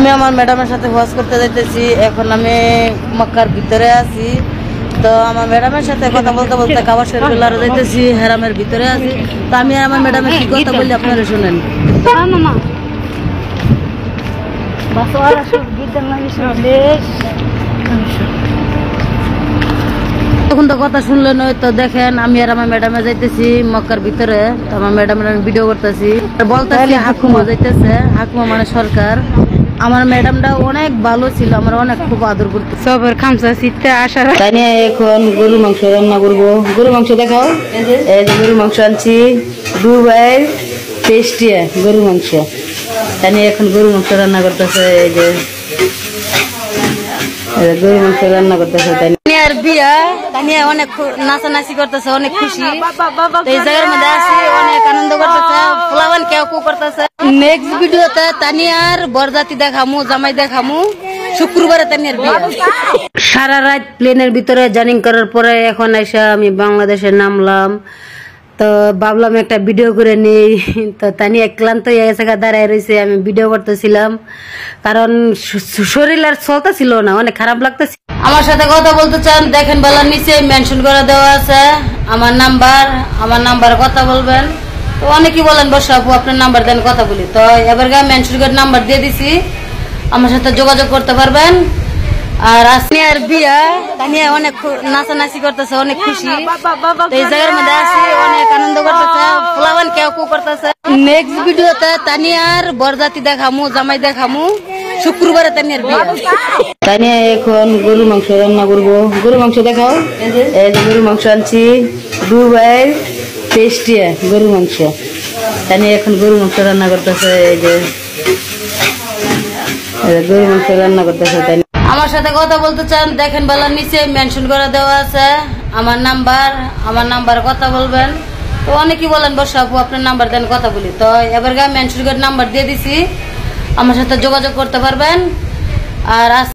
আমি আমার ম্যাডামের সাথে হজ করতে যাইতেছি। এখন আমি মক্কার ভিতরে আছি, তো আমার ম্যাডামের সাথে কথা বলতে বলতে কাবা শরীফে লারে যাইতেছি, হেরামের ভিতরে আছি। তো আমি আর আমার ম্যাডামের কি কথা বলি আপনারা শুনেন। তখন তো কথা শুনলেন, তো দেখেন আমি আর আমার ম্যাডামে যাইতেছি মক্কার ভিতরে। তো আমার ম্যাডামের আমি ভিডিও করতেছি, বলতেছি হাকুমা যাইতেছে। হাকুমা মানে সরকার। আমার ম্যাডামটা অনেক ভালো ছিল, আমার অনেক খুব আদর করতো। সবার খামসা শীতে আসা তাই নিয়ে এখন গরুর মাংস রান্না করবো। গরুর মাংস দেখাও, এই যে গরুর মাংস আনছি, দুবাই টেস্টি গরুর মাংস। তাই নিয়ে এখন গরুর মাংস রান্না করতেছে। এই যে গরুর মাংস রান্না করতেছে। তাই আর বিয়া তানিয়া অনেক নাচানাচি করতেছে, অনেক খুশি। এই জায়গার মধ্যে আছি, অনেক আনন্দ করতেছে, ফুলাবান কেউ করতেছে। নেক্সট ভিডিওতে তানিয়ার বরজাতি দেখামু, জামাই দেখামু। শুক্রবারে তানিয়ার বিয়া। সারা রাত প্লেনের ভিতরে জার্নি করার পরে এখন এসে আমি বাংলাদেশে নামলাম। তো ভাবলাম একটা ভিডিও করে নেই। তো তানিয়া ক্লান্ত হয়ে গেছে, দাঁড়ায় রয়েছে, আমি ভিডিও করতেছিলাম কারণ শরীর আর চলতে ছিল না, অনেক খারাপ লাগতেছে। আমার সাথে কথা বলতে চান দেখেন, বেলার নিচে মেনশন করে দেওয়া আছে আমার নাম্বার কথা বলবেন। তো অনেকেই বলেন বসা আপু আপনার নাম্বার দেন কথা বলি। তো এবার মেনশন করে নাম্বার দিয়ে দিছি, আমার সাথে যোগাযোগ করতে পারবেন। আর আসনিয়ার বিয়া তানিয়া অনেক নাচানাচি করতেছে, অনেক খুশি। এই জায়গার মধ্যে আছি, অনেক আনন্দ করতেছে, ফুলাবান কেউ করতেছে। নেক্সট ভিডিওতে তানিয়ার বরজাতি দেখামু, জামাই দেখামু। শুক্রবারে তানিয়ার বিয়া। তানিয়া এখন গরুর মাংস রান্না করবো। গরুর মাংস দেখাও, এই যে গরুর মাংস আনছি, দুবাই টেস্টি গরুর মাংস। তানিয়া এখন গরুর মাংস রান্না করতেছে। এই যে গরুর মাংস রান্না করতেছে। তাই আমার সাথে কথা বলতে চান দেখেন, বেলার নিচে মেনশন করে দেওয়া আছে আমার নাম্বার কথা বলবেন। তো অনেকেই বলেন বসা আপু আপনার নাম্বার দেন কথা বলি। তো এবার মেনশন করে নাম্বার দিয়ে দিছি, আমার সাথে যোগাযোগ করতে পারবেন। আর